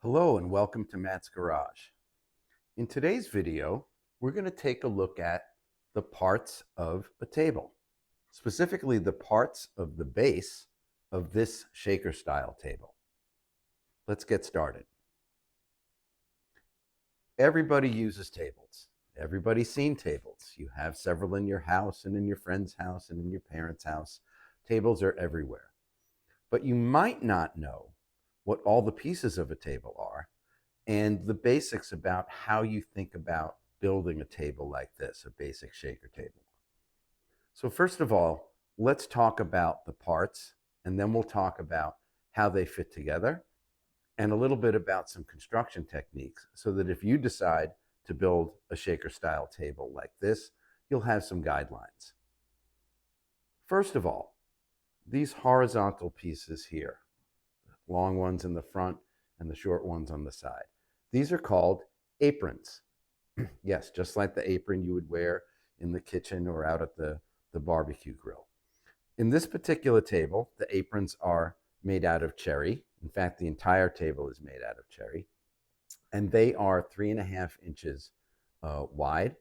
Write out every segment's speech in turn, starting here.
Hello and welcome to Matt's Garage. In today's video, we're going to take a look at the parts of a table, specifically the parts of the base of this shaker style table. Let's get started. Everybody uses tables. Everybody's seen tables. You have several in your house and in your friend's house and in your parents' house. Tables are everywhere. But you might not know what all the pieces of a table are and the basics about how you think about building a table like this, a basic shaker table. So first of all, let's talk about the parts, and then we'll talk about how they fit together and a little bit about some construction techniques so that if you decide to build a shaker style table like this, you'll have some guidelines. First of all, these horizontal pieces here, long ones in the front and the short ones on the side. These are called aprons. Yes, just like the apron you would wear in the kitchen or out at the barbecue grill. In this particular table, the aprons are made out of cherry. In fact, the entire table is made out of cherry. And they are 3.5 inches wide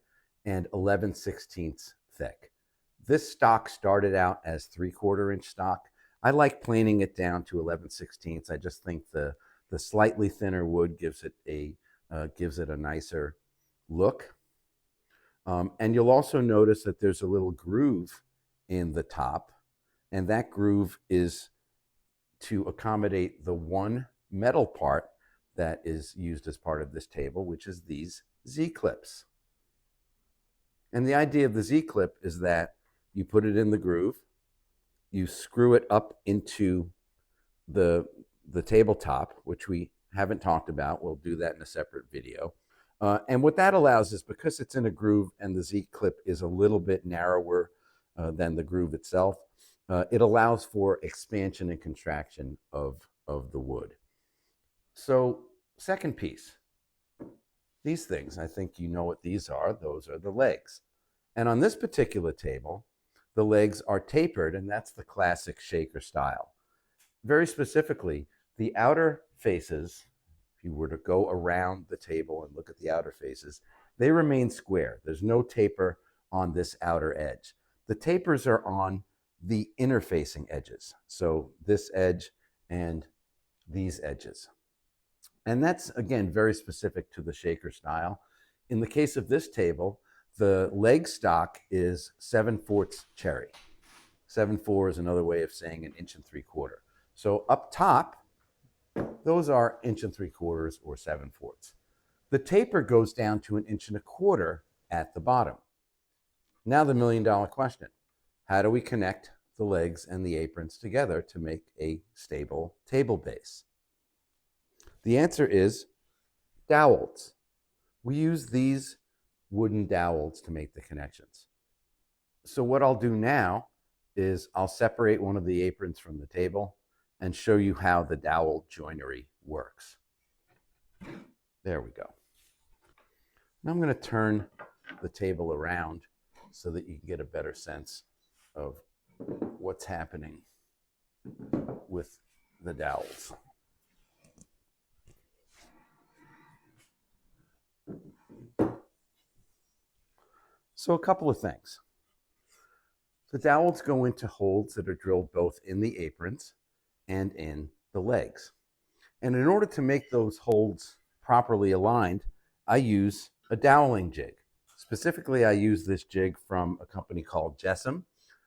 and 11/16 thick. This stock started out as 3/4 inch stock. I like planing it down to 11/16. I just think the slightly thinner wood gives it a nicer look. And you'll also notice that there's a little groove in the top, and that groove is to accommodate the one metal part that is used as part of this table, which is these Z-clips. And the idea of the Z-clip is that you put it in the groove, you screw it up into the tabletop, which we haven't talked about. We'll do that in a separate video. And what that allows is, because it's in a groove and the Z-clip is a little bit narrower than the groove itself, it allows for expansion and contraction of the wood. So, second piece. These things, I think you know what these are. Those are the legs. And on this particular table, the legs are tapered, and that's the classic shaker style. Very specifically, the outer faces, if you were to go around the table and look at the outer faces, they remain square. There's no taper on this outer edge. The tapers are on the inner facing edges. So this edge and these edges. And that's, again, very specific to the shaker style. In the case of this table, the leg stock is 7/4 cherry. 7/4 is another way of saying 1.75 inches. So up top, those are 1.75 inches or 7/4. The taper goes down to 1.25 inches at the bottom. Now the $1,000,000 question: how do we connect the legs and the aprons together to make a stable table base? The answer is dowels. We use these wooden dowels to make the connections. So what I'll do now is I'll separate one of the aprons from the table and show you how the dowel joinery works. There we go. Now I'm going to turn the table around so that you can get a better sense of what's happening with the dowels. So a couple of things. The dowels go into holes that are drilled both in the aprons and in the legs. And in order to make those holes properly aligned, I use a doweling jig. Specifically, I use this jig from a company called Jessam.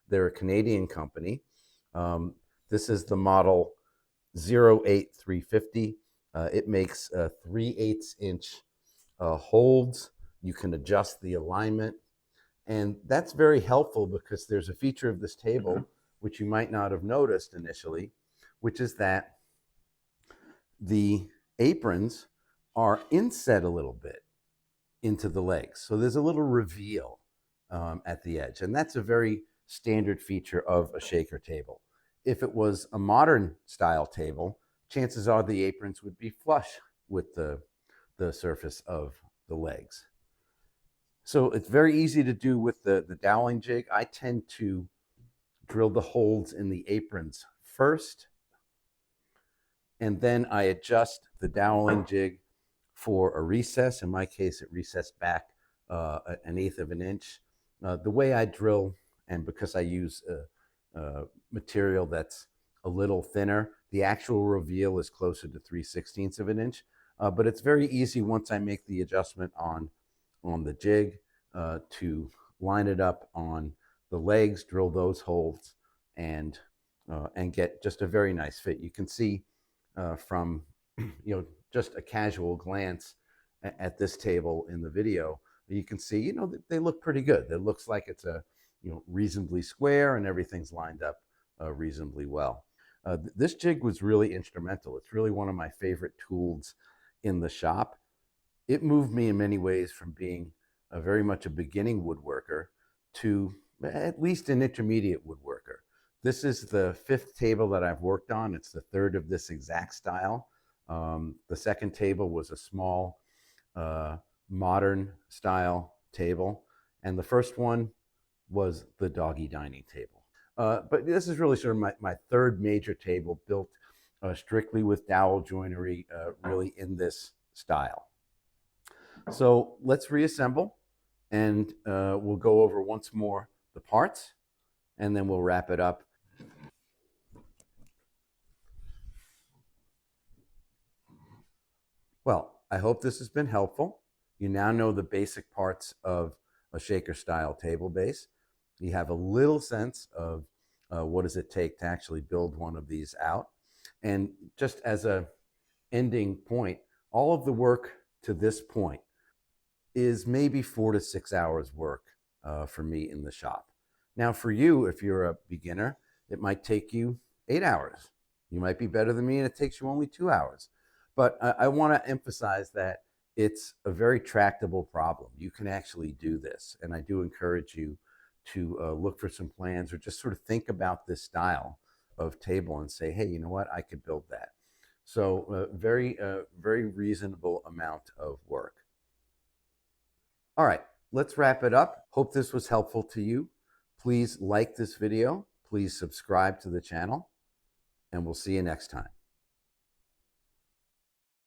They're a Canadian company. This is the model 08350. It makes 3/8 inch holds. You can adjust the alignment. And that's very helpful because there's a feature of this table, which you might not have noticed initially, which is that the aprons are inset a little bit into the legs. So there's a little reveal at the edge. And that's a very standard feature of a shaker table. If it was a modern style table, chances are the aprons would be flush with the surface of the legs. So it's very easy to do with the doweling jig. I tend to drill the holes in the aprons first and then I adjust the doweling jig for a recess. In my case, it recessed back an eighth of an inch. The way I drill, and because I use material that's a little thinner, the actual reveal is closer to 3/16 of an inch. But it's very easy once I make the adjustment on the jig to line it up on the legs, drill those holes, and get just a very nice fit. You can see from just a casual glance at this table in the video, you can see that they look pretty good. It looks like it's a reasonably square and everything's lined up reasonably well. This jig was really instrumental. It's really one of my favorite tools in the shop. It moved me in many ways from being very much a beginning woodworker to at least an intermediate woodworker. This is the fifth table that I've worked on. It's the third of this exact style. The second table was a small modern style table, and the first one was the doggy dining table. But this is really sort of my third major table built strictly with dowel joinery, really in this style. So let's reassemble, and we'll go over once more the parts, and then we'll wrap it up. Well, I hope this has been helpful. You now know the basic parts of a shaker style table base. You have a little sense of what does it take to actually build one of these out. And just as a ending point, all of the work to this point is maybe 4 to 6 hours work for me in the shop. Now for you, if you're a beginner, it might take you 8 hours. You might be better than me and it takes you only 2 hours. But I want to emphasize that it's a very tractable problem. You can actually do this. And I do encourage you to look for some plans or just sort of think about this style of table and say, hey, you know what, I could build that. So very reasonable amount of work. All right, let's wrap it up. Hope this was helpful to you. Please like this video. Please subscribe to the channel, and we'll see you next time.